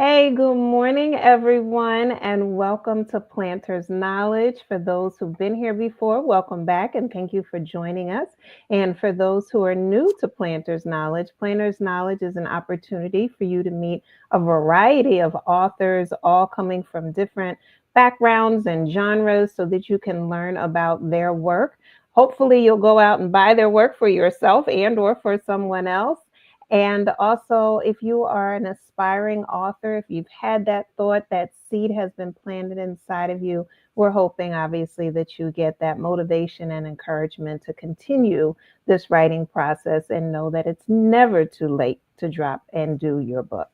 Hey, good morning, everyone, and welcome to Planters Knowledge. For those who've been here before, welcome back and thank you for joining us. And for those who are new to Planters Knowledge is an opportunity for you to meet a variety of authors, all coming from different backgrounds and genres, so that you can learn about their work. Hopefully, you'll go out and buy their work for yourself and or for someone else. And also, if you are an aspiring author, if you've had that thought, that seed has been planted inside of you, we're hoping, obviously, that you get that motivation and encouragement to continue this writing process and know that it's never too late to drop and do your book.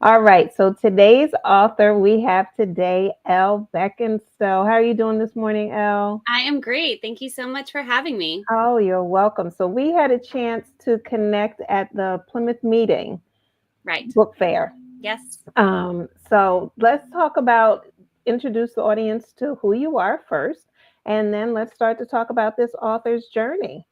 All right, so today's author we have today, Elle Backenstoe. How are you doing this morning, Elle? I am great. Thank you so much for having me. Oh, you're welcome. So we had a chance to connect at the Plymouth meeting Right. book fair. Yes. So let's talk about, introduce the audience to who you are first, and then let's start to talk about this author's journey.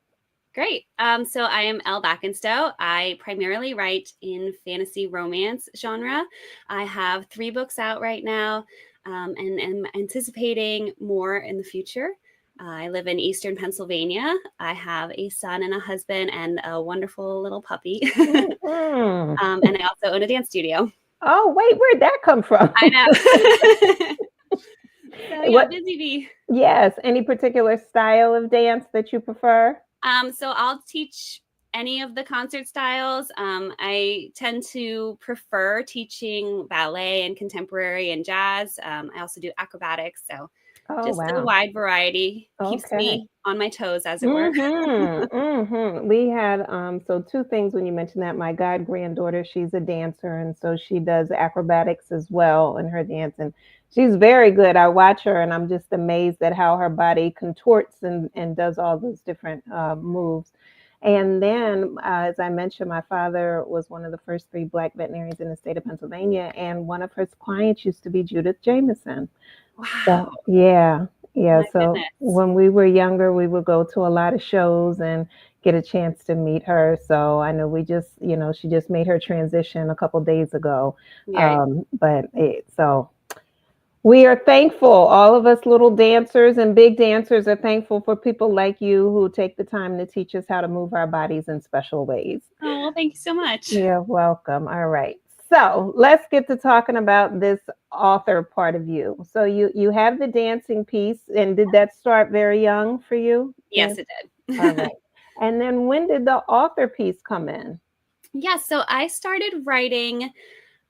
Great. So I am Elle Backenstoe. I primarily write in fantasy romance genre. I have 3 books out right now, and am anticipating more in the future. I live in Eastern Pennsylvania. I have a son and a husband and a wonderful little puppy. Mhm. And I also own a dance studio. Oh, wait, where'd that come from? I know. So yeah, What? busy bee. Yes. Any particular style of dance that you prefer? So I'll teach any of the concert styles. I tend to prefer teaching ballet and contemporary and jazz. I also do acrobatics. So Oh, just a wow. wide variety keeps Okay. me on my toes, as it were. We had so two things when you mentioned that. My god granddaughter, she's a dancer, and so she does acrobatics as well in her dance, and she's very good. I watch her, and I'm just amazed at how her body contorts and does all those different moves. And then, as I mentioned, my father was one of the first 3 Black veterinarians in the state of Pennsylvania, and one of his clients used to be Judith Jameson. Wow. So, yeah, yeah. My So goodness. when we were younger, we would go to a lot of shows and get a chance to meet her. So I know she just made her transition a couple days ago. Very. So we are thankful. All of us little dancers and big dancers are thankful for people like you who take the time to teach us how to move our bodies in special ways. Oh, well, thank you so much. You're welcome. All right. So let's get to talking about this author part of you. So you have the dancing piece, and did that start very young for you? Yes, Dance. it All did. right. And then when did the author piece come in? Yeah, so I started writing,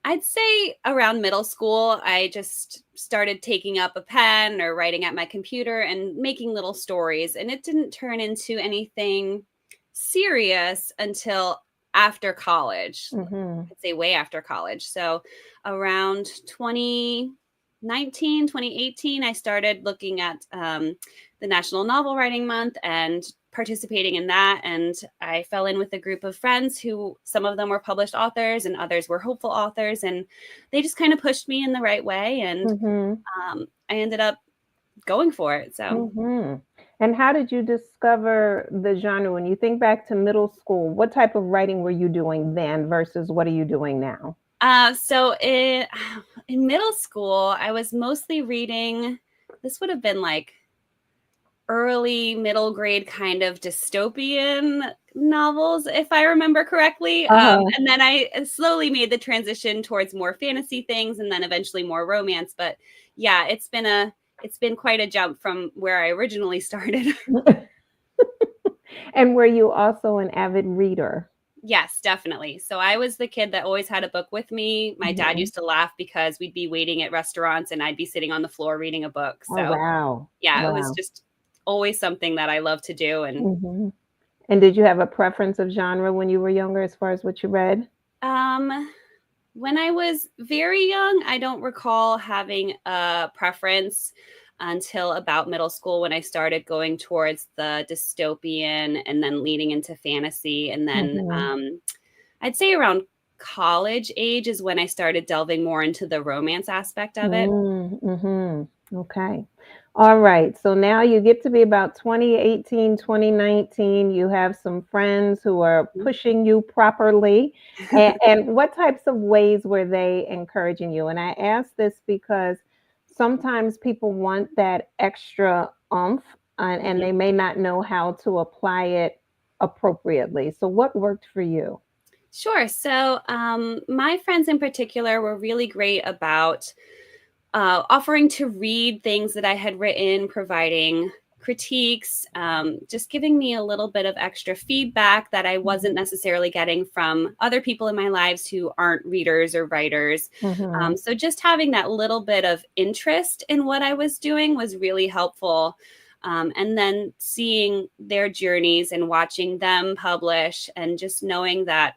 I'd say around middle school. I just started taking up a pen or writing at my computer and making little stories. And it didn't turn into anything serious until after college. Mm-hmm. I'd say way after college. So around 2019, 2018, I started looking at the National Novel Writing Month and participating in that. And I fell in with a group of friends who, some of them were published authors and others were hopeful authors. And they just kind of pushed me in the right way. And Mm-hmm. I ended up going for it. So Mm-hmm. And how did you discover the genre? When you think back to middle school, what type of writing were you doing then versus what are you doing now? so in middle school, I was mostly reading, this would have been like early middle grade kind of dystopian novels, if I remember correctly. Uh-huh. And then I slowly made the transition towards more fantasy things and then eventually more romance. But yeah, it's been quite a jump from where I originally started. And were you also an avid reader? Yes, definitely. So I was the kid that always had a book with me. My dad Mhm. used to laugh because we'd be waiting at restaurants and I'd be sitting on the floor reading a book. Oh, So wow. yeah, it was Wow. just always something that I love to do. And Mhm. And did you have a preference of genre when you were younger as far as what you read? um, when I was very young, I don't recall having a preference until about middle school when I started going towards the dystopian and then leading into fantasy. And then Mhm. I'd say around college age is when I started delving more into the romance aspect of it. Mhm. Okay. All right. So now you get to be about 2018, 2019. You have some friends who are pushing you properly. And what types of ways were they encouraging you? And I ask this because sometimes people want that extra oomph and Mhm. they may not know how to apply it appropriately. So, what worked for you? Sure. So, my friends in particular were really great about offering to read things that I had written, providing critiques, just giving me a little bit of extra feedback that I wasn't necessarily getting from other people in my lives who aren't readers or writers. Mm-hmm. So just having that little bit of interest in what I was doing was really helpful. And then seeing their journeys and watching them publish and just knowing that,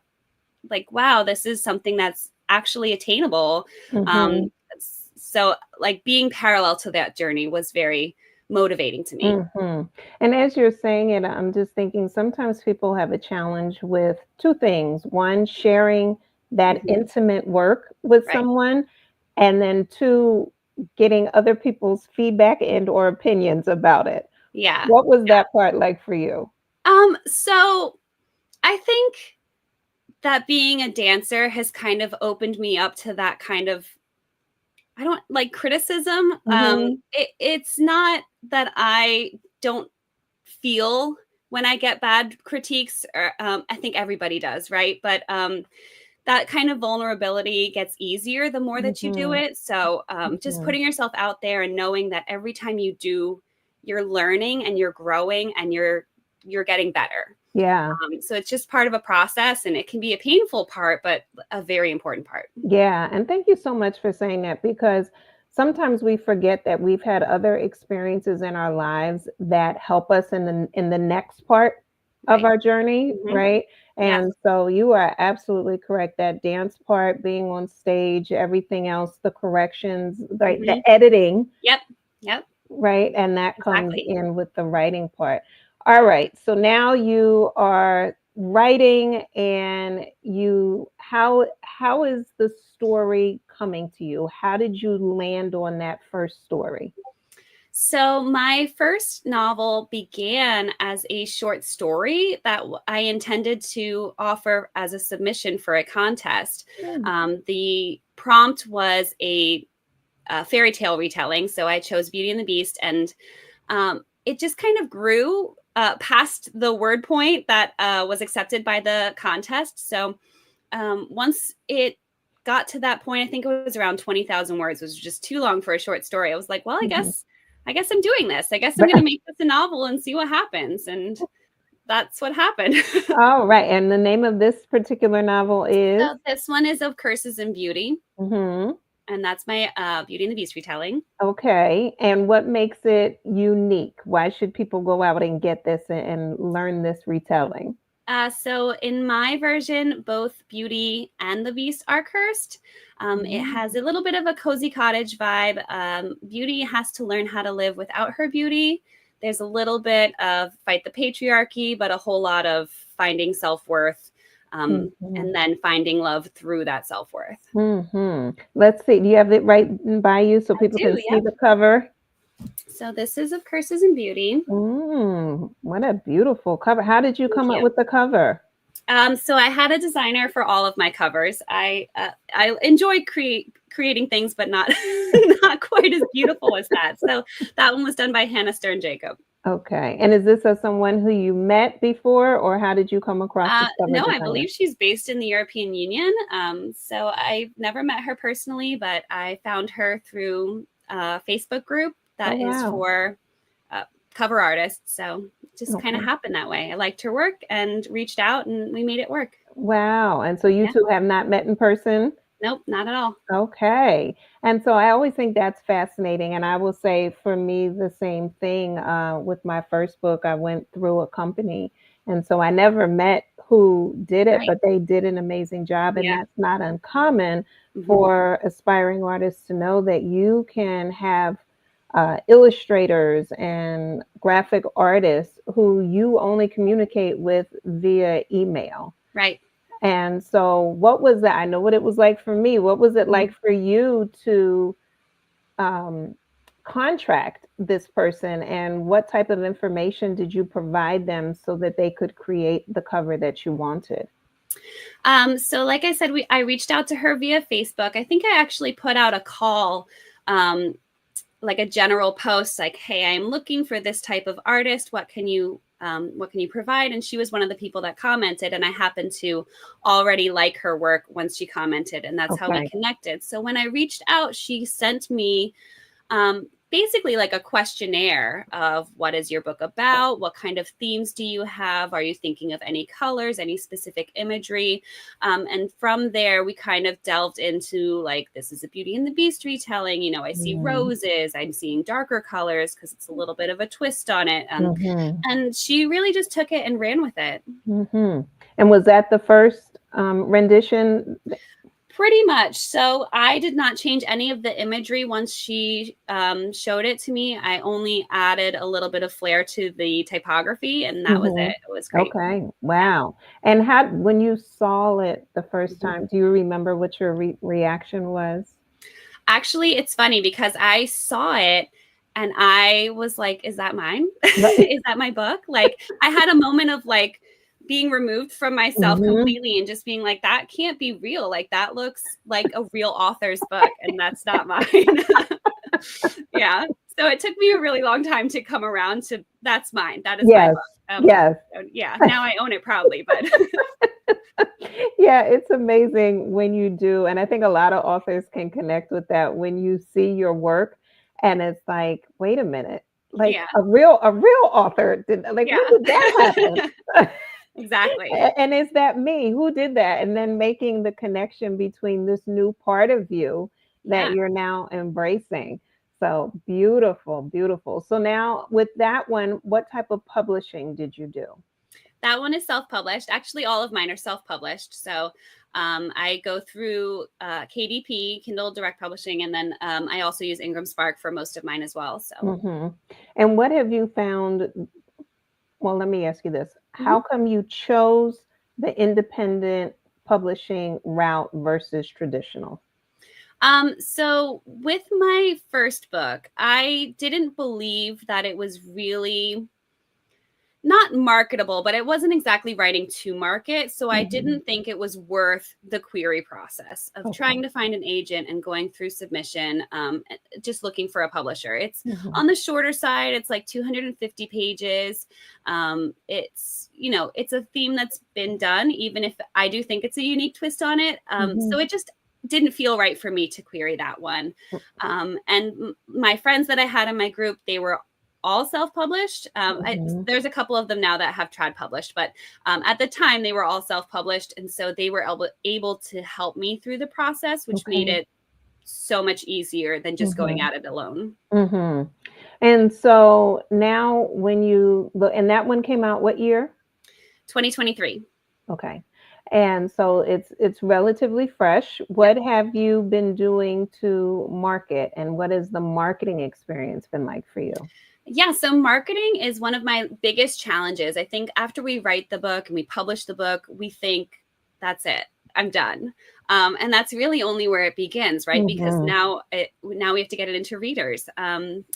like, wow, this is something that's actually attainable. Mm-hmm. Um, so, like, being parallel to that journey was very motivating to me. Mhm. And as you're saying it, I'm just thinking sometimes people have a challenge with two things. One, sharing that Mhm. intimate work with Right. someone, and then two, getting other people's feedback and or opinions about it. Yeah. What was that part like for you? So I think that being a dancer has kind of opened me up to that kind of, I don't like criticism. Mhm. It's not that I don't feel when I get bad critiques, or I think everybody does, right? But that kind of vulnerability gets easier the more that you do Mhm. it. So just Mhm. putting yourself out there and knowing that every time you do, you're learning and you're growing and you're getting better. Yeah. So it's just part of a process, and it can be a painful part, but a very important part. Yeah, and thank you so much for saying that because sometimes we forget that we've had other experiences in our lives that help us in the next part of Right. our journey, Hmm. right? Yes. And so you are absolutely correct. That dance part, being on stage, everything else, the corrections, right, the Hmm. editing, Yep. Yep. right? And that comes Exactly. in with the writing part. All right. So now you are writing and you how is the story coming to you? How did you land on that first story? So, my first novel began as a short story that I intended to offer as a submission for a contest. Hmm. The prompt was a fairy tale retelling. So, I chose Beauty and the Beast, and it just kind of grew past the word point that was accepted by the contest. So, once it got to that point, I think it was around 20,000 words, which was just too long for a short story. I was like, well, Mhm. I guess I'm doing this. I guess I'm going to make this a novel and see what happens. And that's what happened. All right. And the name of this particular novel is? So this one is of Curses and Beauty, Mhm. and that's my Beauty and the Beast retelling. Okay. And what makes it unique? Why should people go out and get this and learn this retelling? So in my version, both Beauty and the Beast are cursed. It Mm. has a little bit of a cozy cottage vibe. Beauty has to learn how to live without her beauty. There's a little bit of fight the patriarchy, but a whole lot of finding self worth, Mhm. and then finding love through that self worth. Mhm. Let's see, do you have it right by you so I people can do, see yep. the cover? So this is of Curses and Beauty. What a beautiful cover. How did you Thank come up you. with the cover? So I had a designer for all of my covers. I enjoy creating things, but not not quite as beautiful as that. So that one was done by Hannah Stern Jacob. Okay, and is this as someone who you met before, or how did you come across this cover No, I designer? believe she's based in the European Union. So I've never met her personally, but I found her through a Facebook group Oh, that is wow. for uh, cover artists. So it just kind of Okay. happened that way. I liked her work and reached out, and we made it work. Wow, and so you Yeah. 2 have not met in person? Nope, not at all. Okay. And so I always think that's fascinating. And I will say for me, the same thing with my first book. I went through a company. And so I never met who did it, Right. but they did an amazing job. And Yeah. that's not uncommon Hmm. for aspiring artists to know that you can have illustrators and graphic artists who you only communicate with via email. Right. And so what was that? I know what it was like for me. What was it Mhm. like for you to um, contract this person, and what type of information did you provide them so that they could create the cover that you wanted? So like I said, I reached out to her via Facebook. I think I actually put out a call, like a general post, like, "Hey, I'm looking for this type of artist. What can you provide?" And she was one of the people that commented, and I happened to already like her work once she commented, and that's how we Okay. connected. So when I reached out, she sent me basically like a questionnaire of, what is your book about? What kind of themes do you have? Are you thinking of any colors, any specific imagery? And from there, we kind of delved into, like, this is a Beauty and the Beast retelling. You know, I see Mm-hmm. roses. I'm seeing darker colors because it's a little bit of a twist on it. Mm-hmm. And she really just took it and ran with it. Mm-hmm. And was that the first rendition? Pretty much. So I did not change any of the imagery once she showed it to me. I only added a little bit of flair to the typography, and that was Mm-hmm. it. It was great. Okay. Yeah. Wow. And how, when you saw it the first Mhm. time, do you remember what your reaction was? Actually, it's funny because I saw it and I was like, is that mine? Right. Is that my book? Like, I had a moment of like being removed from myself Mm-hmm. completely and just being like, that can't be real. Like, that looks like a real author's book, and that's not mine. Yeah. So it took me a really long time to come around to, that's mine. That is my Yes. book. Yes. So yeah, now I own it proudly, but Yeah, it's amazing when you do, and I think a lot of authors can connect with that when you see your work and it's like, wait a minute, like yeah, a real author did, like, yeah. when did that happen? Exactly. And is that me? Who did that? And then making the connection between this new part of you that Yeah. you're now embracing. So beautiful, beautiful. So now with that one, what type of publishing did you do? That one is self-published. Actually, all of mine are self-published. So I go through KDP, Kindle Direct Publishing, and then I also use Ingram Spark for most of mine as well. So Hmm. And what have you found? Well, let me ask you this. Mhm. How come you chose the independent publishing route versus traditional? So with my first book, I didn't believe that it was really not marketable, but it wasn't exactly writing to market. So I Hmm. didn't think it was worth the query process of Okay. trying to find an agent and going through submission, just looking for a publisher. It's Hmm. on the shorter side, it's like 250 pages. It's, it's a theme that's been done, even if I do think it's a unique twist on it. Hmm. So it just didn't feel right for me to query that one. And my friends that I had in my group, they were all self-published. Hmm. There's a couple of them now that have trad published, but at the time they were all self-published, and so they were able to help me through the process, which made Okay. it so much easier than just going Hmm. at it alone. Hmm. And so now when you look, and that one came out what year? 2023. Okay. And so it's relatively fresh. Yep. What have you been doing to market, and what has the marketing experience been like for you? Yeah, so marketing is one of my biggest challenges. I think after we write the book and we publish the book, we think, that's it, I'm done. And that's really only where it begins, right? Because Hmm. now we have to get it into readers.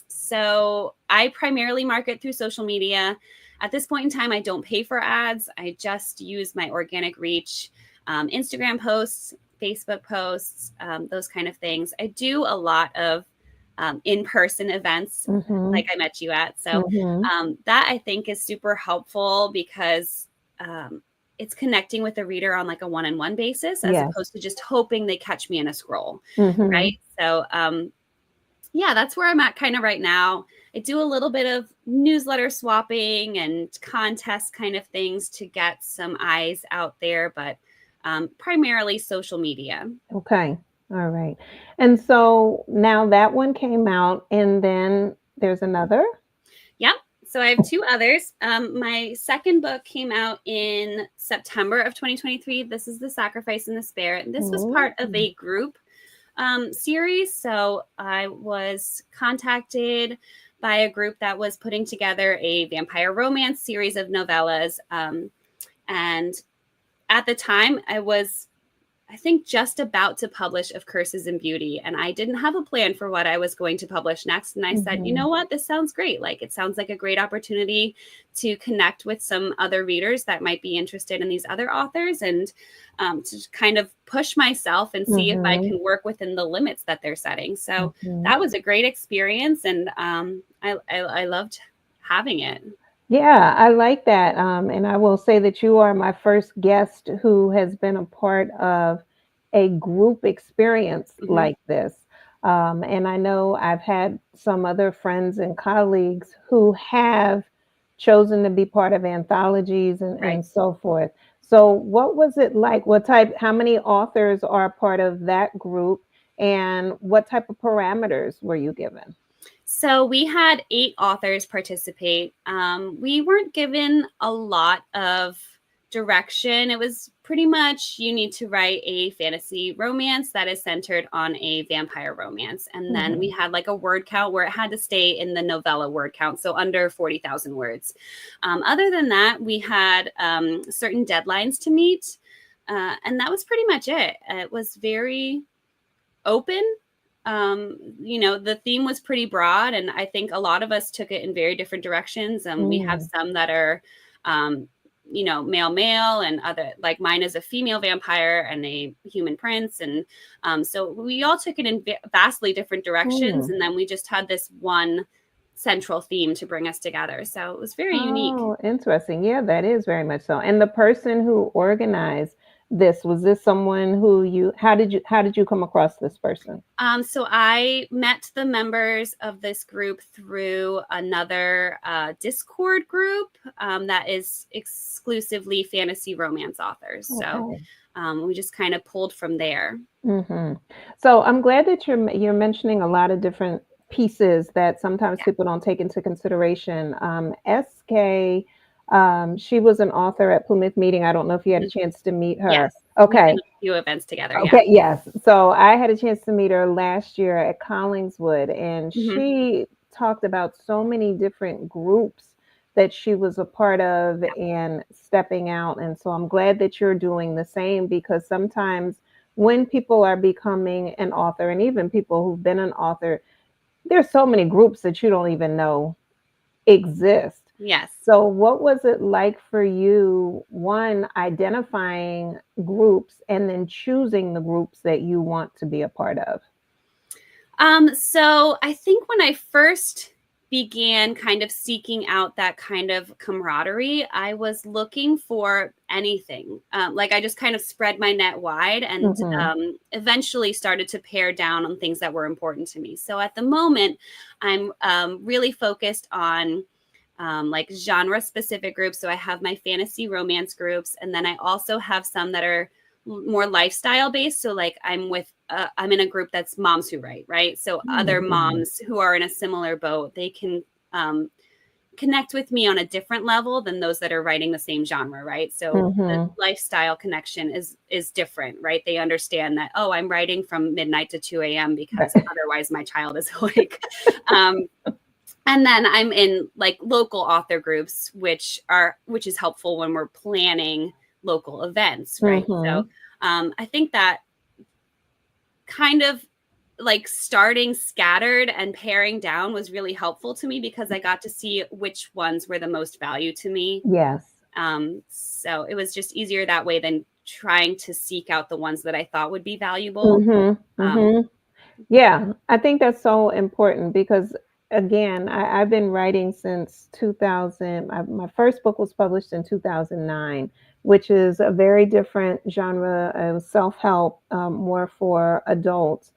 So I primarily market through social media. At this point in time, I don't pay for ads. I just use my organic reach, Instagram posts, Facebook posts, those kind of things. I do a lot of in-person events Hmm. like I met you at. So Hmm. that I think is super helpful because it's connecting with the reader on like a one-on-one basis as Yes. opposed to just hoping they catch me in a scroll, Hmm. right? So yeah, that's where I'm at kind of right now. I do a little bit of newsletter swapping and contest kind of things to get some eyes out there, but primarily social media. Okay. All right. And so now that one came out, and then there's another. Yep. So I have two others. My second book came out in September of 2023. This is The Sacrifice and the Spare. And this was Mhm. part of a group series. So I was contacted by a group that was putting together a vampire romance series of novellas. And at the time, I was I think just about to publish Of Curses and Beauty. And I didn't have a plan for what I was going to publish next. And I said, you know Mhm. what? This sounds great. Like, it sounds like a great opportunity to connect with some other readers that might be interested in these other authors, and to kind of push myself and see if I Mhm. can work within the limits that they're setting. So Mhm. that was a great experience. And I loved having it. Yeah, I like that. And I will say that you are my first guest who has been a part of a group experience Hmm. like this. And I know I've had some other friends and colleagues who have chosen to be part of anthologies Right. and so forth. So, what was it like? How many authors are part of that group? And what type of parameters were you given? So we had 8 authors participate. We weren't given a lot of direction. It was pretty much, you need to write a fantasy romance that is centered on a vampire romance. And then we Mhm. had like a word count where it had to stay in the novella word count, so under 40,000 words. Other than that, we had certain deadlines to meet. And that was pretty much it. It was very open. The theme was pretty broad, and I think a lot of us took it in very different directions. We have Mm. some that are, um, male, male, and other, like mine is a female vampire and a human prince. And so we all took it in vastly different directions. Mm. And then we just had this one central theme to bring us together. So it was very unique. Oh, interesting. Yeah, that is very much so. And the person who organized this, was this someone who how did you come across this person? So I met the members of this group through another Discord group that is exclusively fantasy romance authors. So Okay. we just kind of pulled from there. Hmm. So I'm glad that you're mentioning a lot of different pieces that sometimes Yeah. people don't take into consideration. SK, she was an author at Plymouth Meeting. I don't know if you had a Mhm. chance to meet her. Yes. We've done Okay. a few events together. Yeah. Okay, yes. So I had a chance to meet her last year at Collingswood, and Hmm. she talked about so many different groups that she was a part of and stepping out. And so I'm glad that you're doing the same, because sometimes when people are becoming an author, and even people who've been an author, there's so many groups that you don't even know exist. Yes. So, what was it like for you, one, identifying groups and then choosing the groups that you want to be a part of? So I think when I first began kind of seeking out that kind of camaraderie, I was looking for anything. Like, I just kind of spread my net wide, and Mhm. eventually started to pare down on things that were important to me. So at the moment, I'm really focused on like genre specific groups. So I have my fantasy romance groups, and then I also have some that are more lifestyle based. So like I'm in a group that's moms who write, right? So other Mhm. moms who are in a similar boat, they can um, connect with me on a different level than those that are writing the same genre, right? So the Mhm. lifestyle connection is different, right? They understand that, oh, I'm writing from midnight to 2 a.m. because Right. otherwise my child is awake. um, and then I'm in like local author groups, which is helpful when we're planning local events, right? So Mhm. I think that kind of like starting scattered and paring down was really helpful to me, because I got to see which ones were the most value to me. Yes. So it was just easier that way than trying to seek out the ones that I thought would be valuable. Mhm. Um, Mhm. Yeah, I think that's so important because, again, I've been writing since 2000. My first book was published in 2009, which is a very different genre of self-help, more for adults,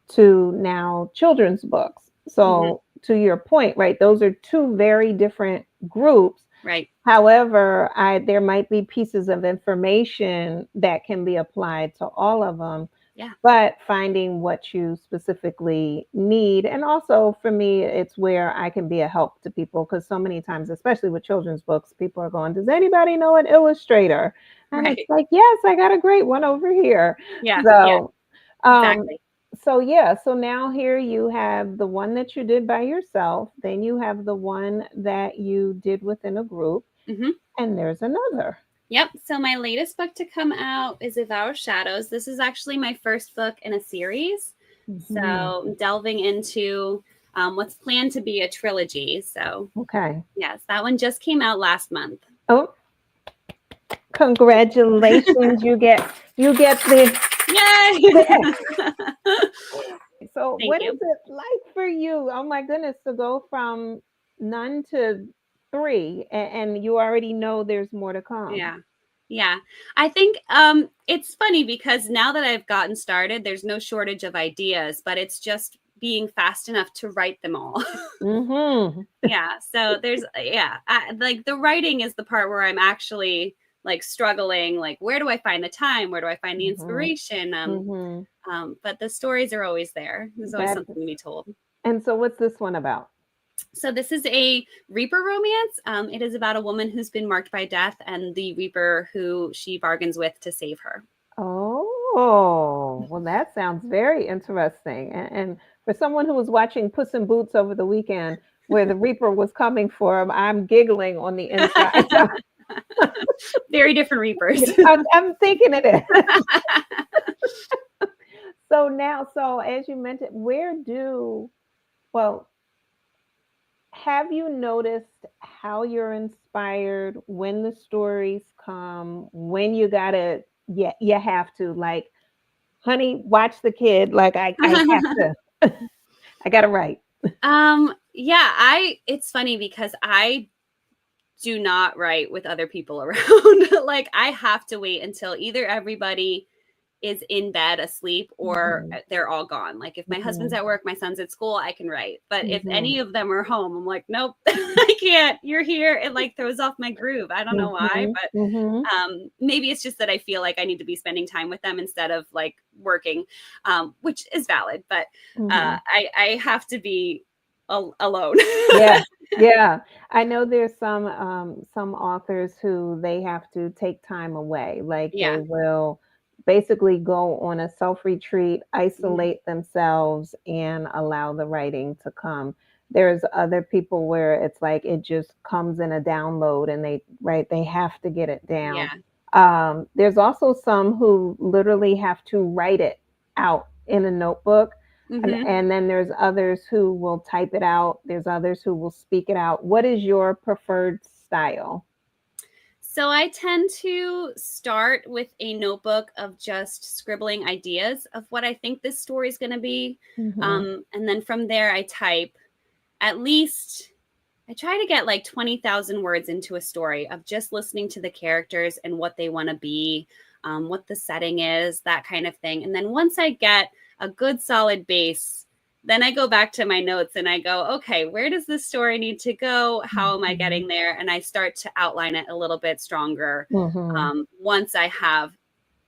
to now children's books. mhm, So, to your point, right, those are two very different groups. right. However, there might be pieces of information that can be applied to all of them, Yeah. but finding what you specifically need. And also for me, it's where I can be a help to people, because so many times, especially with children's books, people are going, does anybody know an illustrator? And it's Right. like, yes, I got a great one over here. Yeah. Yeah. So, um, Exactly. so yeah, so now here you have the one that you did by yourself, then you have the one that you did within a group, Hmm. and there's another. Yep. So my latest book to come out is A Vow of Shadows. This is actually my first book in a series. So I'm delving into what's planned to be a trilogy. So Okay. yes, that one just came out last month. Oh, congratulations. You get the Yay! So Thank what is you. it like for you? Oh my goodness, to go from none to three, and you already know there's more to come. Yeah. Yeah. I think it's funny because now that I've gotten started, there's no shortage of ideas, but it's just being fast enough to write them all. Mm-hmm. Yeah. So there's, like the writing is the part where I'm actually like struggling. Like, where do I find the time? Where do I find the Mm-hmm. inspiration? Mm-hmm. But the stories are always there. There's always That, something to be told. and so what's this one about? So this is a Reaper romance. It is about a woman who's been marked by death and the Reaper who she bargains with to save her. Oh, well, that sounds very interesting. And for someone who was watching Puss in Boots over the weekend, where the Reaper was coming for him, I'm giggling on the inside. Very different Reapers. I'm thinking it is. So now, so as you mentioned, well, have you noticed how you're inspired when the stories come, when you gotta, yeah, you have to, like, honey, watch the kid, like I have to, I gotta write. Yeah, it's funny because I do not write with other people around. Like, I have to wait until either everybody is in bed asleep or Mhm, they're all gone. Like, if my husband's mhm, at work, my son's at school, I can write. But if mhm, any of them are home, I'm like, nope, I can't. You're here. It like throws off my groove. I don't know why, mhm, but mhm, maybe it's just that I feel like I need to be spending time with them instead of like working, which is valid. But mhm. I have to be alone. Yeah, yeah. I know there's some authors who they have to take time away, like they Yeah. will basically go on a self-retreat, Mhm. isolate themselves, and allow the writing to come. There's other people where it's like it just comes in a download and they have to get it down. Yeah. There's also some who literally have to write it out in a notebook, Hmm. and then there's others who will type it out. There's others who will speak it out. What is your preferred style? So I tend to start with a notebook of just scribbling ideas of what I think this story is going to be. Mhm, And then from there, I type at least, I try to get like 20,000 words into a story of just listening to the characters and what they want to be, what the setting is, that kind of thing. And then once I get a good solid base, then I go back to my notes and I go, okay, where does this story need to go? How am I mhm, getting there? And I start to outline it a little bit stronger mhm, once I have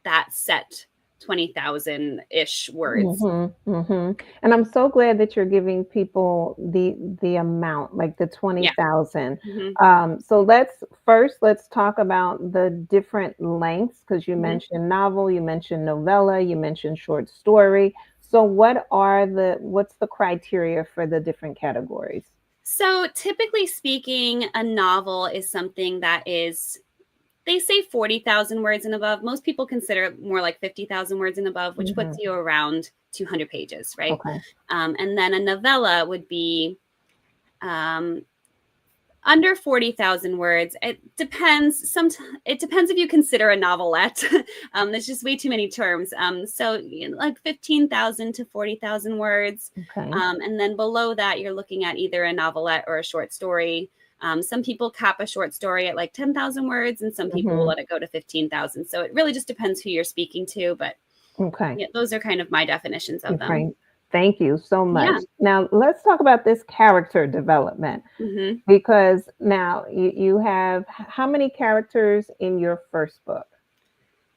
that set 20,000 ish words. mhm, mhm. And I'm so glad that you're giving people the amount, like the Yeah. 20,000. Hmm. So let's talk about the different lengths, because you Hmm. mentioned novel, you mentioned novella, you mentioned short story. So what's the criteria for the different categories? So, typically speaking, a novel is something that is, they say 40,000 words and above. Most people consider it more like 50,000 words and above, which puts Mhm. you around 200 pages, right? Okay. And then a novella would be um, under 40,000 words. It depends. It depends if you consider a novelette. There's just way too many terms. So like 15,000 to 40,000 words. Okay. And then below that, you're looking at either a novelette or a short story. Some people cap a short story at like 10,000 words, and some people will Mhm. let it go to 15,000. So it really just depends who you're speaking to. But Okay. yeah, those are kind of my definitions of You're them. fine. Thank you so Yeah. much. Now let's talk about this character development, Hmm. because now you have how many characters in your first book?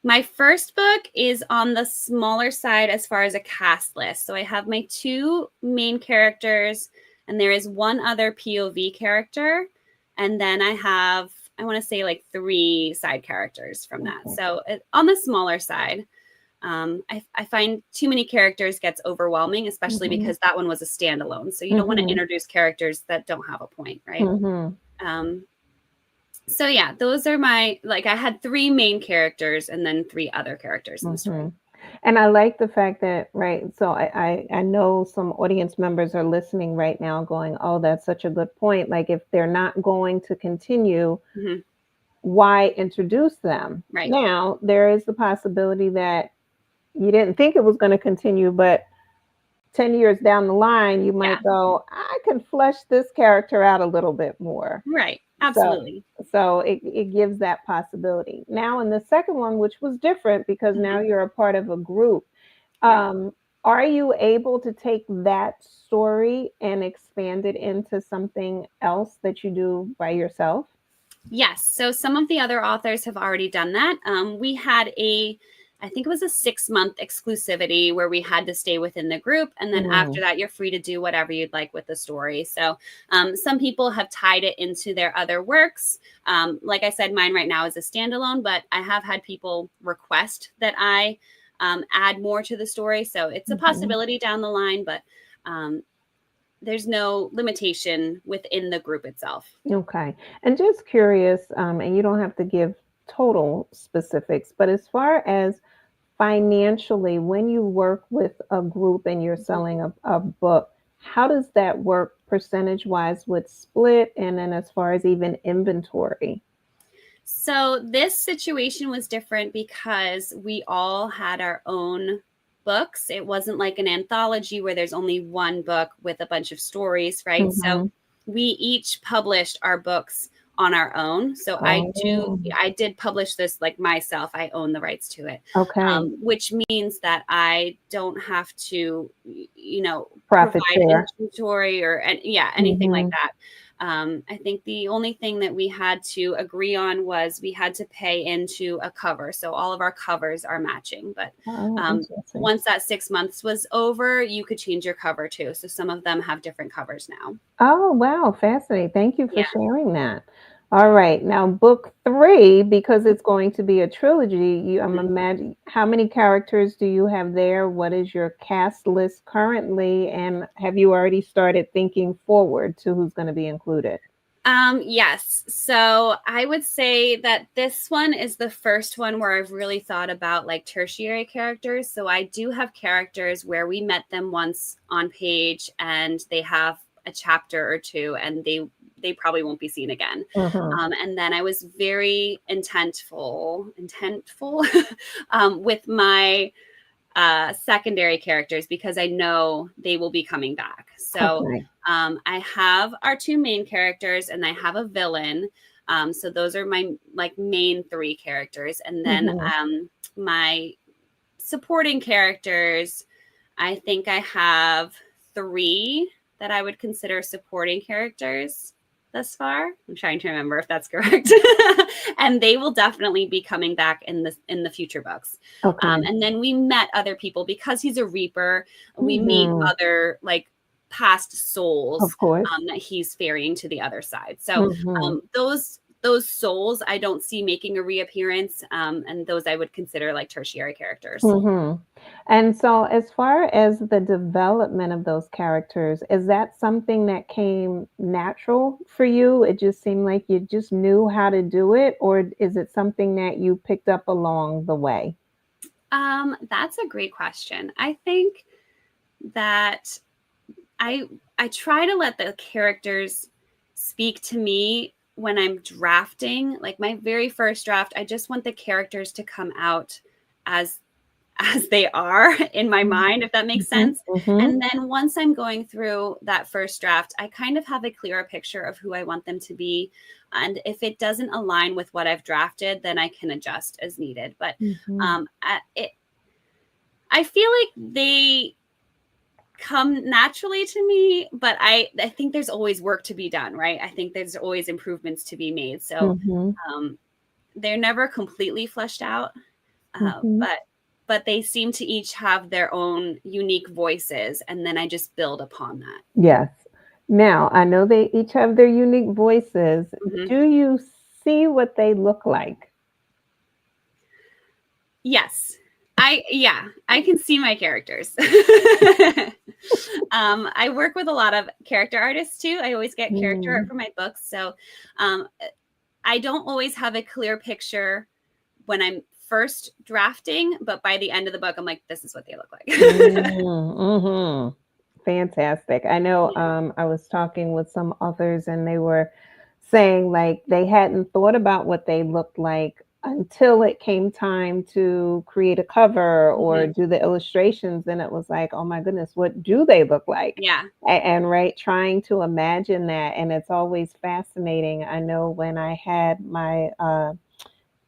My first book is on the smaller side as far as a cast list. So I have my two main characters, and there is one other POV character. And then I have, I want to say, like three side characters from that. Okay. So on the smaller side, I find too many characters gets overwhelming, especially Mhm. because that one was a standalone. So you don't want to Mhm. introduce characters that don't have a point, right? Mhm. Um, So yeah, those are my, like, I had 3 main characters and then 3 other characters in the story. And I like the fact that, right, so I know some audience members are listening right now going, oh, that's such a good point. Like if they're not going to continue, Mhm. why introduce them? Right. Now, there is the possibility that you didn't think it was going to continue, but 10 years down the line, you Yeah. might go, I can flesh this character out a little bit more. Right. So Absolutely. so it gives that possibility. Now in the second one, which was different because now Mhm. you're a part of a group, Right. um, are you able to take that story and expand it into something else that you do by yourself? Yes. So some of the other authors have already done that. We had I think it was a 6-month exclusivity where we had to stay within the group. And then after Mm, that, you're free to do whatever you'd like with the story. So some people have tied it into their other works. Like I said, mine right now is a standalone, but I have had people request that I add more to the story. So it's a mhm. possibility down the line, but um, there's no limitation within the group itself. Okay. And just curious, and you don't have to give total specifics, but as far as financially, when you work with a group and you're selling a book, how does that work percentage wise with split? And then as far as even inventory? So this situation was different because we all had our own books. It wasn't like an anthology where there's only one book with a bunch of stories, right? So Hmm. we each published our books on our own. So Oh, I did publish this like myself. I own the rights to it, okay. which means that I don't have to, Profit provide share. inventory or yeah, anything like Hmm. that. I think the only thing that we had to agree on was we had to pay into a cover. So all of our covers are matching. But Oh, um, interesting. once that 6 months was over, you could change your cover too. So some of them have different covers now. Oh, wow, fascinating. Thank you for Yeah. sharing that. All right. Now, book three, because it's going to be a trilogy, I'm Mhm. imagine how many characters do you have there? What is your cast list currently? And have you already started thinking forward to who's going to be included? Yes. So I would say that this one is the first one where I've really thought about like tertiary characters. So I do have characters where we met them once on page and they have a chapter or two and they probably won't be seen again. Hmm. And then I was very intentful with my secondary characters because I know they will be coming back. So Okay. I have our 2 main characters and I have a villain. So those are my like main 3 characters. And then Hmm. my supporting characters, I think I have 3 that I would consider supporting characters thus far. I'm trying to remember if that's correct. And they will definitely be coming back in the future books. Okay. And then we met other people because he's a reaper. We meet Hmm. other like past Of souls course. that he's ferrying to the other side. So Hmm. those souls I don't see making a reappearance, and those I would consider like tertiary characters. Hmm. And so, as far as the development of those characters, is that something that came natural for you? It just seemed like you just knew how to do it, or is it something that you picked up along the way? That's a great question. I think that I I try to let the characters speak to me when I'm drafting. Like my very first draft, I just want the characters to come out as as they are in my mind, if that makes Mm-hmm. sense. Hmm. And then once I'm going through that first draft, I kind of have a clearer picture of who I want them to be. And if it doesn't align with what I've drafted, then I can adjust as needed. But Hmm. I feel like they come naturally to me, but I think there's always work to be done, right? I think there's always improvements to be made. So Hmm. um, they're never completely fleshed out, Hmm. but they seem to each have their own unique voices, and then I just build upon that. Yes. Now, I know they each have their unique voices. Mhm. Do you see what they look like? Yes. I can see my characters. I work with a lot of character artists too. I always get character art Mm. for my books. So um, I don't always have a clear picture when I'm first drafting, but by the end of the book, I'm like, this is what they look like. Mm-hmm. Fantastic. I know Yeah. I was talking with some authors and they were saying like they hadn't thought about what they looked like until it came time to create a cover or Mhm. do the illustrations. And it was like, oh my goodness, what do they look like? Yeah. And right, trying to imagine that. And it's always fascinating. I know when I had my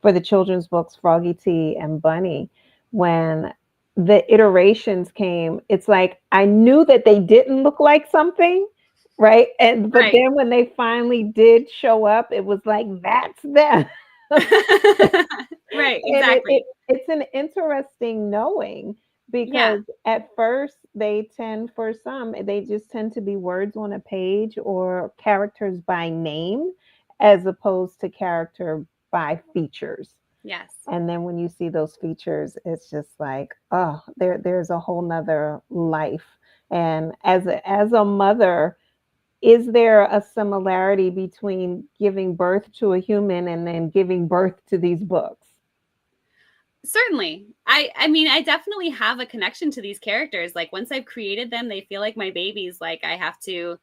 for the children's books, Froggy T and Bunny, when the iterations came, it's like I knew that they didn't look like something, right? And but Right. then when they finally did show up, it was like that's them. Right, And exactly. it's an interesting knowing Yeah. because at first they tend for some they just tend to be words on a page or characters by name as opposed to character by features. Yes. And then when you see those features, it's just like, oh, there's a whole nother life. And as a mother, is there a similarity between giving birth to a human and then giving birth to these books? Certainly. I mean, I definitely have a connection to these characters. Like once I've created them, they feel like my babies. Like I have to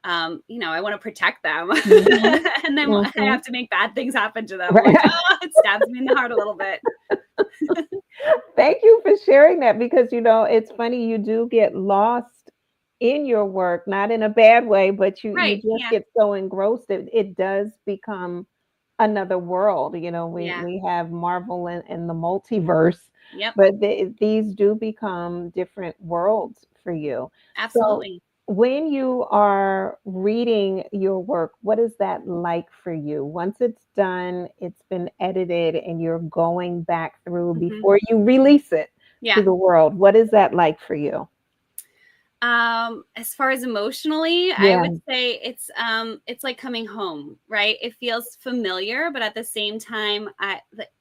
I want to protect them. Mhm, And then I mhm. have to make bad things happen to them. I'm like, Right. oh, it stabs me in the heart a little bit. Thank you for sharing that because, it's funny, you do get lost in your work, not in a bad way, but you Right. just Yeah. get so engrossed, it does become another world. Yeah. We have Marvel and the multiverse, Yep. but these do become different worlds for you. So Absolutely. when you are reading your work, what is that like for you? Once it's done, it's been edited, and you're going back through Mhm. before you release it to Yeah. the world. What is that like for you? As far as emotionally, I Yeah. would say it's like coming home, right? It feels familiar, but at the same time,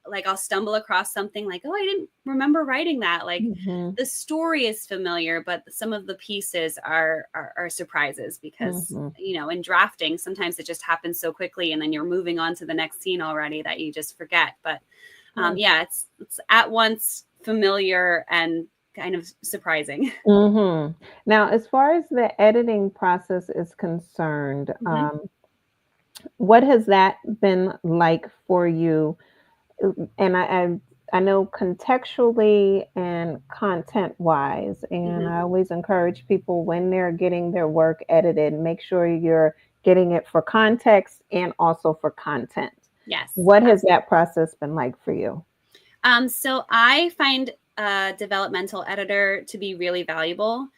like I'll stumble across something like, oh, I didn't remember writing that. Like Mhm. the story is familiar, but some of the pieces are surprises because Mhm. in drafting, sometimes it just happens so quickly, and then you're moving on to the next scene already that you just forget. But Right. yeah, it's at once familiar and kind of surprising. Now, as far as the editing process is concerned, Mhm. what has that been like for you? And I know contextually and content wise, and Mhm. I always encourage people when they're getting their work edited, make sure you're getting it for context and also for content. Yes, What has that absolutely. process been like for you? So I find a developmental editor to be really valuable.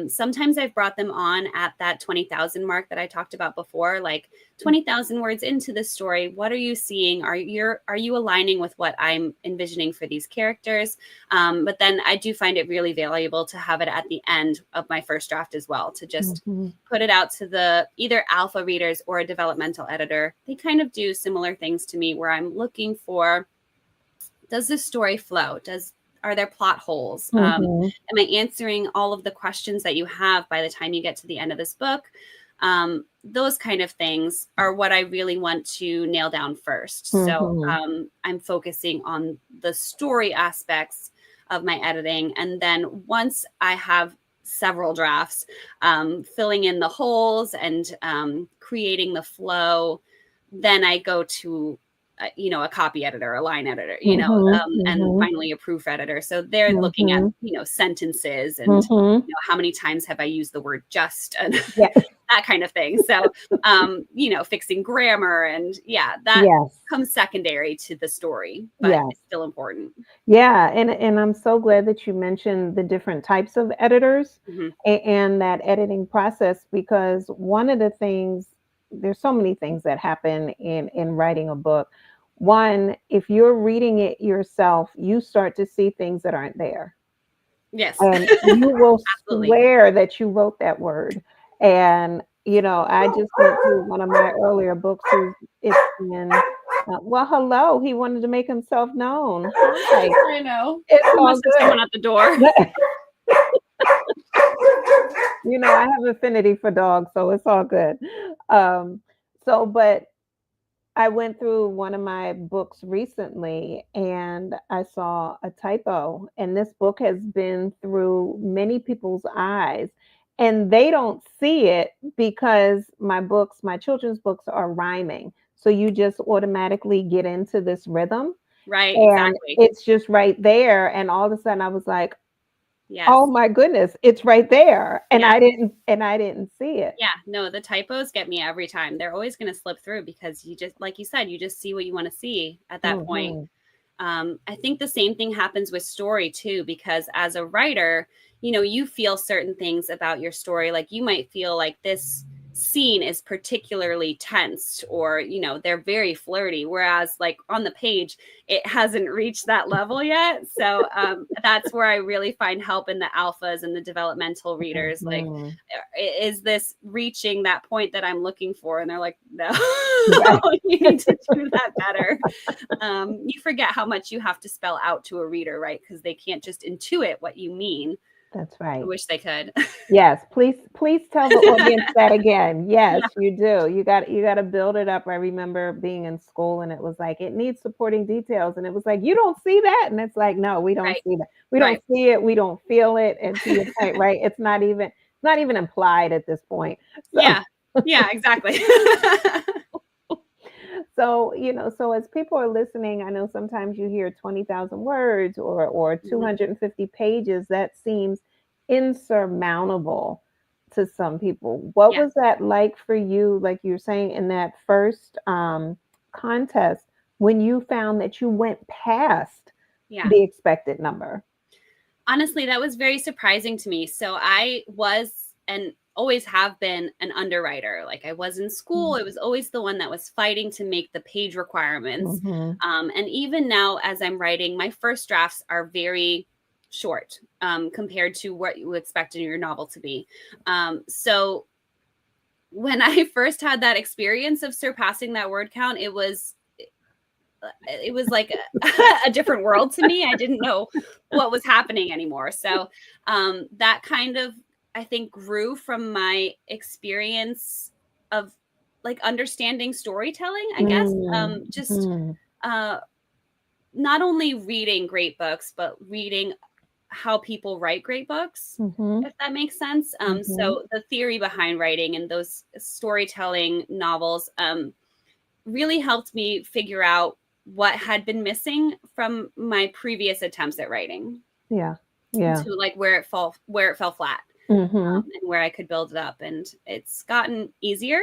Sometimes I've brought them on at that 20,000 mark that I talked about before, like 20,000 words into the story. What are you seeing? Are you aligning with what I'm envisioning for these characters? But then I do find it really valuable to have it at the end of my first draft as well, to just Mhm. put it out to the either alpha readers or a developmental editor. They kind of do similar things to me where I'm looking for, does this story flow? Are there plot holes? Mhm. Am I answering all of the questions that you have by the time you get to the end of this book? Those kind of things are what I really want to nail down first. So Mhm. I'm focusing on the story aspects of my editing. And then once I have several drafts, filling in the holes and creating the flow, then I go to a copy editor, a line editor, Mhm. and Mhm. finally a proof editor. So they're looking at, Mhm. sentences and, Mhm. how many times have I used the word just and Yeah. that kind of thing. So, fixing grammar and yeah, that Yes. comes secondary to the story, but Yes. it's still important. Yeah, and I'm so glad that you mentioned the different types of editors Hmm. and that editing process because one of the things there's so many things that happen in writing a book. One, if you're reading it yourself, you start to see things that aren't there. Yes, And you will absolutely. swear that you wrote that word. And, I just went through one of my earlier books. It's in, well, hello. He wanted to make himself known. Hi. I know. It's We all must have good. someone at the door. I have affinity for dogs, so it's all good. Um, but I went through one of my books recently and I saw a typo, and this book has been through many people's eyes, and they don't see it because my children's books are rhyming. So you just automatically get into this rhythm, Right, and exactly. it's just right there. And all of a sudden I was like, oh Yes. my goodness, it's right there. And Yeah. I didn't see it. Yeah, no, the typos get me every time. They're always going to slip through because you just, like you said, you just see what you want to see at that point. Hmm. I think the same thing happens with story too, because as a writer, you feel certain things about your story. Like you might feel like this scene is particularly tense, or they're very flirty, whereas like on the page it hasn't reached that level yet. So that's where I really find help in the alphas and the developmental readers. Like, Hmm. is this reaching that point that I'm looking for? And they're like, no. Right. You need to do that better. You forget how much you have to spell out to a reader, right? Because they can't just intuit what you mean. That's I right. wish they could. Yes, please tell the audience that again. Yes, Yeah, you do. You got to build it up. I remember being in school and it was like it needs supporting details, and it was like you don't see that, and it's like no, we don't right, see that. We don't right. see it. We don't feel it. And to your point, right? It's not even implied at this point. So Yeah, yeah, exactly. so as people are listening, I know sometimes you hear 20,000 words or Mhm. 250 pages. That seems insurmountable to some people. What Yeah. was that like for you, like you were saying, in that first contest, when you found that you went past Yeah. the expected number? Honestly, that was very surprising to me. So I was and always have been an underwriter. Like I was in school, it was always the one that was fighting to make the page requirements. Mm-hmm. And even now, as I'm writing, my first drafts are very short compared to what you expect in your novel to be. So when I first had that experience of surpassing that word count, it was like a different world to me. I didn't know what was happening anymore. So that kind of, I think, grew from my experience of like understanding storytelling, I guess. Just Mm-hmm. uh, not only reading great books, but reading how people write great books, Mm-hmm. if that makes sense. Mm-hmm. So the theory behind writing and those storytelling novels really helped me figure out what had been missing from my previous attempts at writing, Yeah. Yeah. to like where it fell flat, Mm-hmm. and where I could build it up. And it's gotten easier.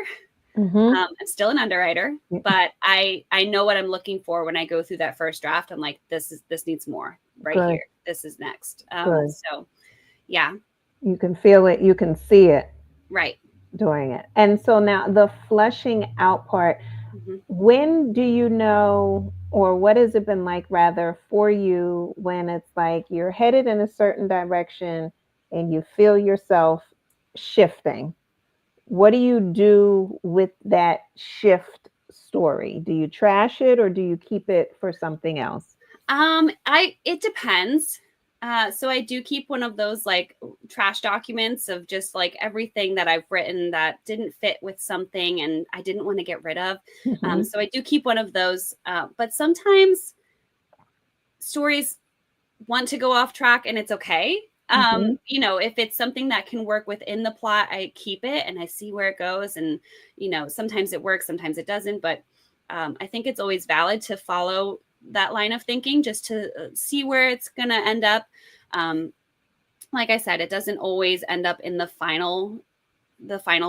Mm-hmm. I'm still an underwriter, but I know what I'm looking for when I go through that first draft. I'm like, this needs more right Good. here. This is next. Good. So yeah, You can feel it. You can see it right. doing it. And so now the fleshing out part, Mhm. when do you know, or what has it been like rather for you when it's like you're headed in a certain direction and you feel yourself shifting? What do you do with that shift story? Do you trash it or do you keep it for something else? It depends. So I do keep one of those like trash documents of just like everything that I've written that didn't fit with something and I didn't want to get rid of. Hmm. So I do keep one of those. But sometimes stories want to go off track and it's okay. Hmm. If it's something that can work within the plot, I keep it and I see where it goes. And, sometimes it works, sometimes it doesn't. But I think it's always valid to follow that line of thinking just to see where it's going to end up. Um, like I said, it doesn't always end up in the final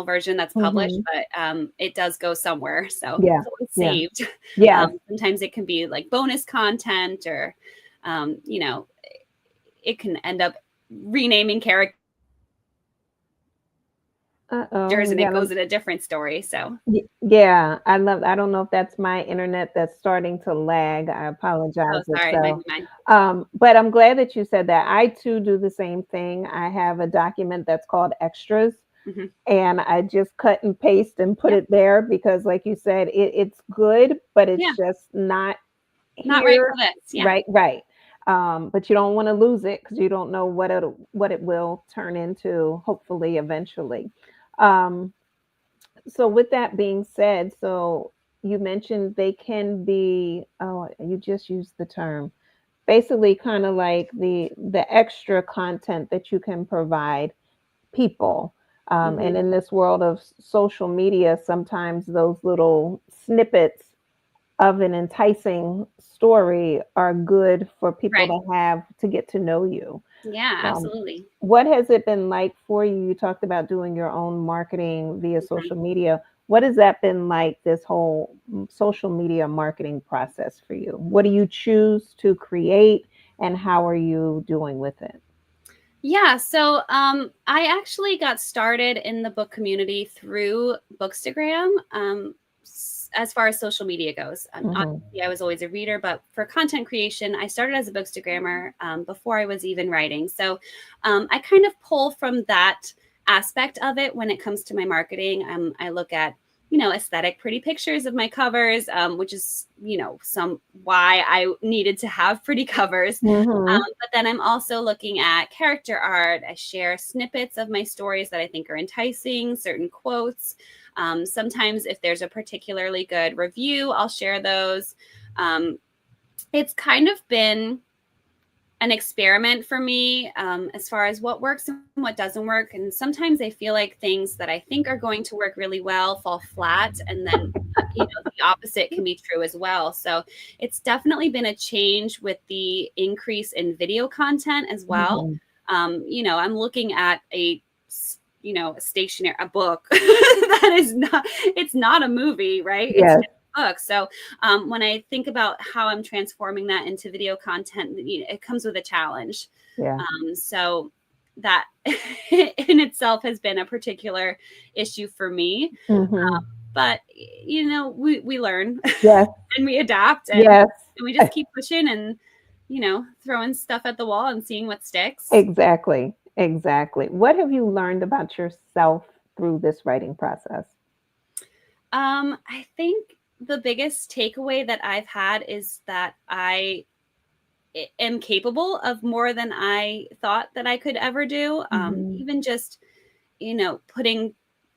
version that's published, Hmm. but it does go somewhere. So Yeah. it's always Yeah. saved. Yes. Sometimes it can be like bonus content or, um, you know, it can end up renaming characters Uh-oh, we and it got goes a in a different story. So, Yeah, I don't know if that's my internet that's starting to lag. I oh, apologize if sorry, it might so. be mine. But I'm glad that you said that. I too do the same thing. I have a document that's called extras, Hmm. and I just cut and paste and put Yep. it there because, like you said, it's good, but Yeah. it's just not Not right here. for this. Yeah. Right, right. But you don't want to lose it because you don't know what it will turn into, hopefully, eventually. Um, so with that being said, so you mentioned they can be, oh, you just used the term, basically kind of like the extra content that you can provide people. And Hmm. in this world of social media, sometimes those little snippets of an enticing story are good for people Right. to have to get to know you. Yeah, Um, absolutely. what has it been like for you? You talked about doing your own marketing via Mhm. social media. What has that been like, this whole social media marketing process for you? What do you choose to create and how are you doing with it? Yeah, so I actually got started in the book community through Bookstagram. As far as social media goes, Hmm. obviously I was always a reader, but for content creation, I started as a Bookstagrammer before I was even writing. So I kind of pull from that aspect of it when it comes to my marketing. I look at aesthetic, pretty pictures of my covers, which is some why I needed to have pretty covers. Hmm. But then I'm also looking at character art. I share snippets of my stories that I think are enticing, certain quotes. Sometimes, if there's a particularly good review, I'll share those. Um, it's kind of been an experiment for me as far as what works and what doesn't work. And sometimes I feel like things that I think are going to work really well fall flat. And then, the opposite can be true as well. So it's definitely been a change with the increase in video content as well. Hmm. I'm looking at a book that is not, it's not a movie, right? It's Yes. just a book. So when I think about how I'm transforming that into video content, it comes with a challenge. Yeah. So that in itself has been a particular issue for me. Hmm. But we learn Yes. and we adapt Yes. and we just keep pushing and throwing stuff at the wall and seeing what sticks. Exactly. Exactly. What have you learned about yourself through this writing process? I think the biggest takeaway that I've had is that I am capable of more than I thought that I could ever do. Hmm. Even just,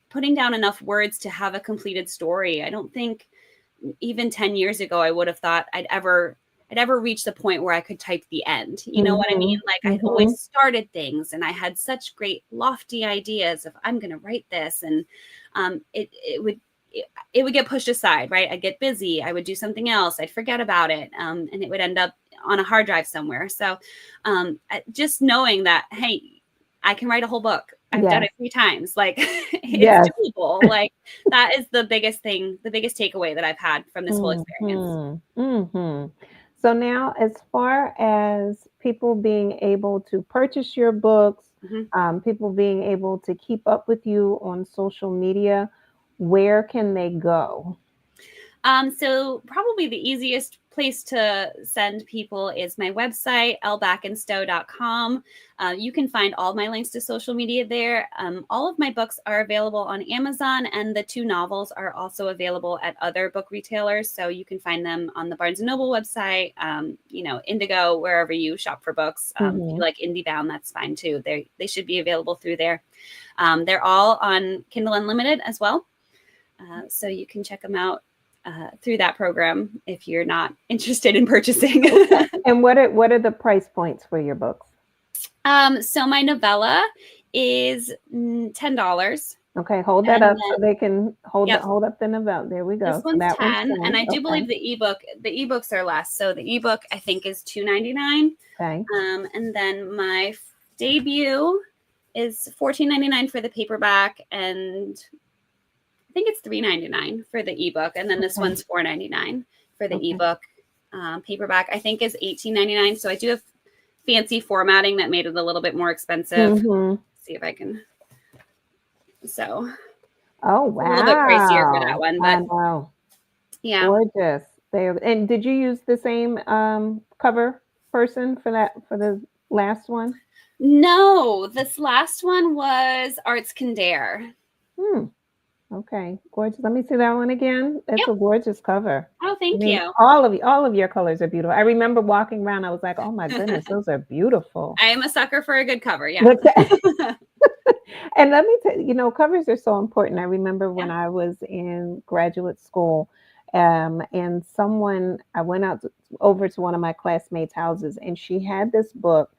putting down enough words to have a completed story. I don't think even 10 years ago I would have thought I'd ever reach the point where I could type the end. You know what I mean? Hmm. Like I'd always Hmm. started things and I had such great lofty ideas of I'm going to write this, and it would get pushed aside, right? I'd get busy. I would do something else. I'd forget about it. And it would end up on a hard drive somewhere. So just knowing that, hey, I can write a whole book. I've done Yes. it 3 times. Like it's Yes. doable. Like that is the biggest thing, the biggest takeaway that I've had from this whole experience. Hmm. Hmm. So now, as far as people being able to purchase your books, Mhm. people being able to keep up with you on social media, where can they go? So probably the easiest place to send people is my website, ellbackenstoe.com. You can find all my links to social media there. All of my books are available on Amazon, and the 2 novels are also available at other book retailers. So you can find them on the Barnes and Noble website, Indigo, wherever you shop for books. If you Hmm. like IndieBound, that's fine too. They should be available through there. They're all on Kindle Unlimited as well. So you can check them out through that program if you're not interested in purchasing. Okay. And what are the price points for your books? So my novella is $10. Okay, hold that And up so then, they can yep, hold up the novella. There we this go. So one's that one's 10. And 10. I do Okay. believe the ebooks are less. So the ebook I think is $2.99. Okay. And then my debut is $14.99 for the paperback, and I think it's $3.99 for the ebook, and then this Okay. one's $4.99 for the Okay. ebook. Paperback I think is $18.99. So I do have fancy formatting that made it a little bit more expensive. Hmm. Let's see if I can. So Oh, it's a little bit pricier for that wow. one, I but know. yeah. Gorgeous. There. And did you use the same cover person for the last one? No, this last one was Arts Can Dare. Hmm. Okay. Gorgeous. Let me see that one again. It's Yep. a gorgeous cover. Oh, I thank mean, you. all of your colors are beautiful. I remember walking around, I was like, oh my goodness, those are beautiful. I am a sucker for a good cover. Yeah. Look at- And let me tell you, covers are so important. I remember Yeah. when I was in graduate school And I went over to one of my classmates' houses, and she had this book,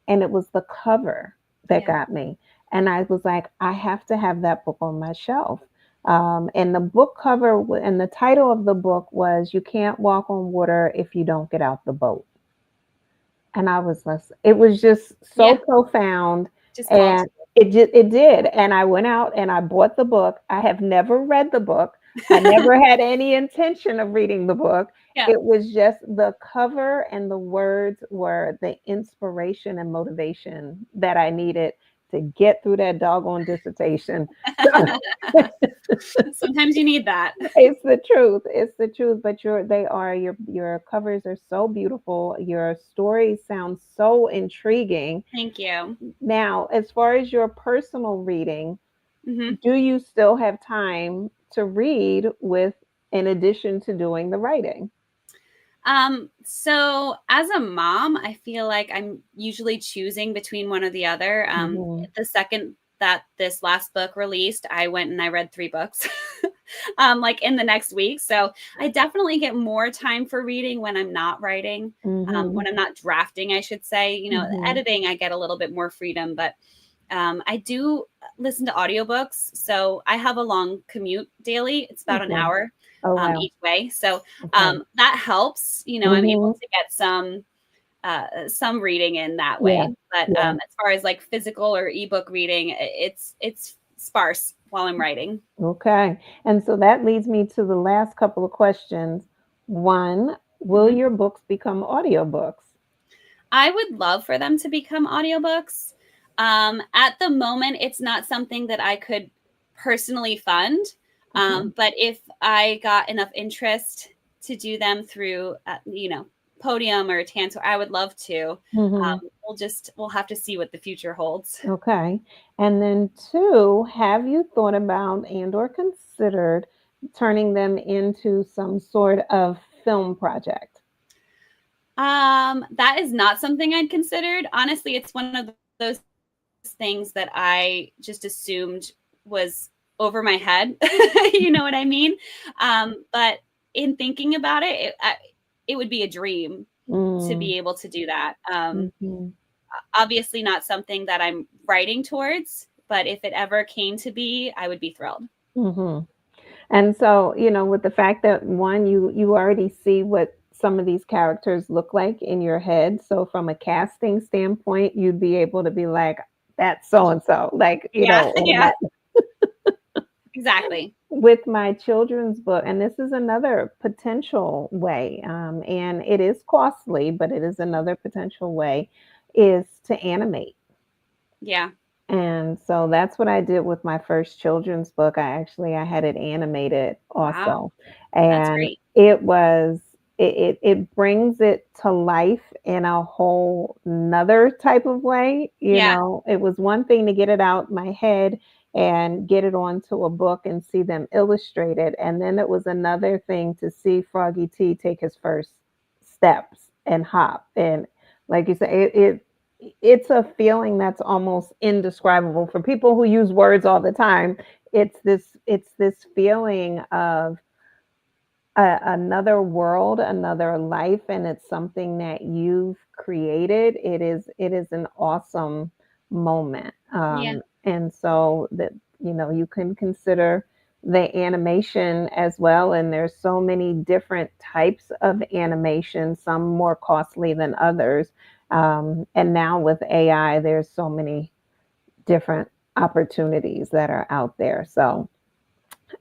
and it was the cover that Yeah. got me. And I was like, I have to have that book on my shelf. And the book cover and the title of the book was "You Can't Walk on Water If You Don't Get Out the Boat." And I was less, it was just so Yeah. profound. Just called And it did. And I went out and I bought the book. I have never read the book. I to. never had any intention of reading the book. Yeah. It was just the cover and the words were the inspiration and motivation that I needed to get through that doggone dissertation. So Sometimes you need that. it's the truth. It's the truth. But your covers are so beautiful. Your stories sound so intriguing. Thank you. Now, as far as your personal reading, Hmm. do you still have time to read with in addition to doing the writing? So as a mom, I feel like I'm usually choosing between one or the other. Hmm. The second that this last book released, I went and I read 3 books, like in the next week. So I definitely get more time for reading when I'm not writing, Hmm. when I'm not drafting, I should say. Hmm. Editing, I get a little bit more freedom, but I do listen to audiobooks. So I have a long commute daily. It's about an Okay. hour Oh wow. each way. So Okay. that helps. I'm able Hmm. to get some reading in that Yeah. way. But Yeah. as far as like physical or ebook reading, it's sparse while I'm writing. Okay. And so that leads me to the last couple of questions. One, will Mhm. your books become audiobooks? I would love for them to become audiobooks. At the moment, it's not something that I could personally fund. Okay. But if I got enough interest to do them through, Podium or Tantor, I would love to. Hmm. We'll have to see what the future holds. Okay. And then two, have you thought about and or considered turning them into some sort of film project? That is not something I'd considered. Honestly, it's one of those things that I just assumed was over my head. You know what I mean? But in thinking about it, it would be a dream to Mm, be able to do that. mhm, Obviously, not something that I'm writing towards, but if it ever came to be, I would be thrilled. mhm. And so, with the fact that one, you already see what some of these characters look like in your head. So from a casting standpoint, you'd be able to be like, that's so and so, like, Yeah, on yeah, that. exactly. With my children's book, and this is another potential way, and it is costly, but it is another potential way, is to animate. Yeah. And so that's what I did with my first children's book. I had it animated Wow, also. that's And great. it brings it to life in a whole another type of way. Yeah, It was one thing to get it out my head and get it onto a book and see them illustrated. And then it was another thing to see Froggy T take his first steps and hop. And like you said, it's a feeling that's almost indescribable for people who use words all the time. It's this feeling of another world, another life, and it's something that you've created. It is an awesome moment. yeah, And so that you can consider the animation as well. And there's so many different types of animation, some more costly than others. And now with AI, there's so many different opportunities that are out there. So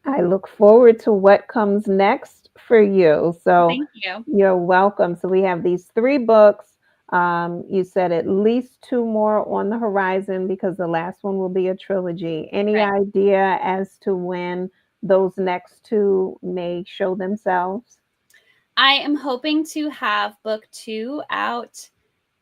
I look forward to what comes next for you. So thank you. you're welcome. So we have these 3 books. You said at least 2 more on the horizon because the last one will be a trilogy. Any Right. idea as to when those next two may show themselves? I am hoping to have book 2 out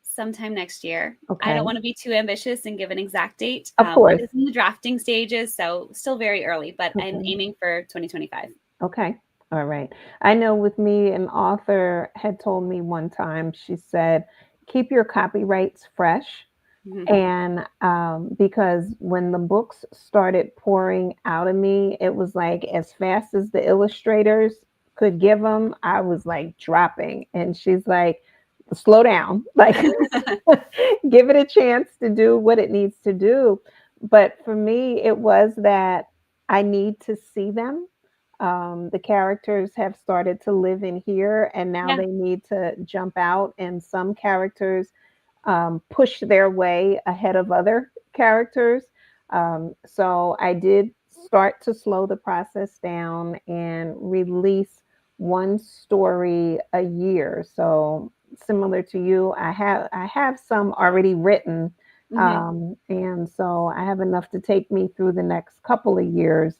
sometime next year. I don't Okay. want to be too ambitious and give an exact date. Of It course. is in the drafting stages, so still very early, but I'm Okay. aiming for 2025. Okay. All right. I know with me, an author had told me one time, she said, keep your copyrights fresh. Mhm. And because when the books started pouring out of me, it was like as fast as the illustrators could give them, I was like dropping. And she's like, slow down, like give it a chance to do what it needs to do. But for me, it was that I need to see them. The characters have started to live in here, and now Yeah. they need to jump out. And some characters push their way ahead of other characters. So I did start to slow the process down and release one story a year. So similar to you, I have some already written, Hmm. and so I have enough to take me through the next couple of years.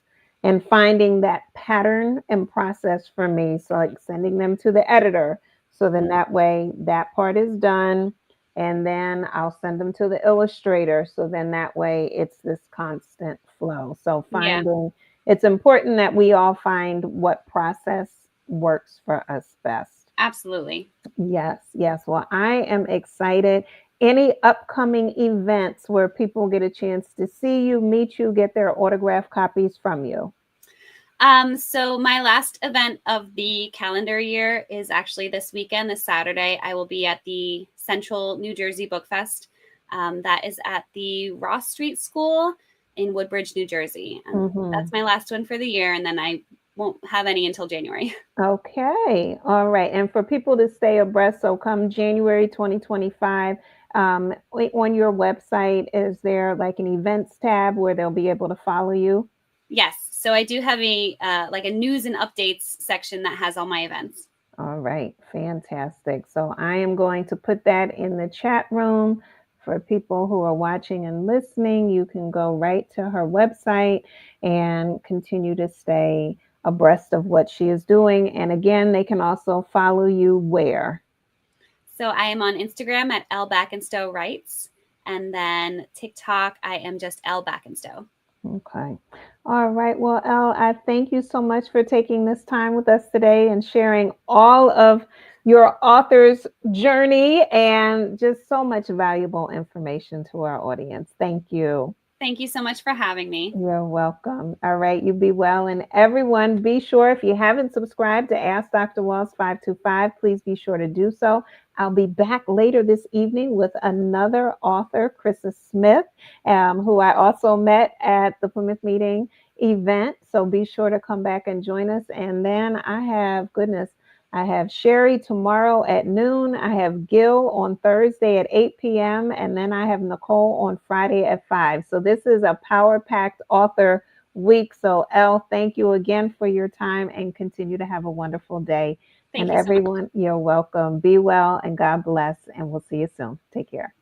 And finding that pattern and process for me, so like sending them to the editor, so then that way that part is done, and then I'll send them to the illustrator. So then that way it's this constant flow. So Yeah, finding it's important that we all find what process works for us best. absolutely. Yes, yes. Well, I am excited. Any upcoming events where people get a chance to see you, meet you, get their autograph copies from you? So my last event of the calendar year is actually this weekend, this Saturday. I will be at the Central New Jersey Book Fest. That is at the Ross Street School in Woodbridge, New Jersey. And Hmm. that's my last one for the year. And then I won't have any until January. Okay. All right. And for people to stay abreast, so come January 2025, on your website, is there like an events tab where they'll be able to follow you? Yes. So I do have a like a news and updates section that has all my events. All right, fantastic. So I am going to put that in the chat room for people who are watching and listening. You can go right to her website and continue to stay abreast of what she is doing. And again, they can also follow you where? So I am on Instagram at Elle Backenstoe Writes. And then TikTok, I am just Elle Backenstoe. Okay. All right. Well, Elle, I thank you so much for taking this time with us today and sharing all of your author's journey and just so much valuable information to our audience. Thank you. Thank you so much for having me. You're welcome. All right. You be well. And everyone, be sure if you haven't subscribed to Ask Dr. Walls 525, please be sure to do so. I'll be back later this evening with another author, Krista Smith, who I also met at the Plymouth Meeting event. So be sure to come back and join us. And then I have Sherry tomorrow at noon. I have Gil on Thursday at 8 p.m. And then I have Nicole on Friday at 5. So this is a power packed author week. So, Elle, thank you again for your time and continue to have a wonderful day. Thank And you so much. everyone, you're welcome. Be well and God bless. And we'll see you soon. Take care.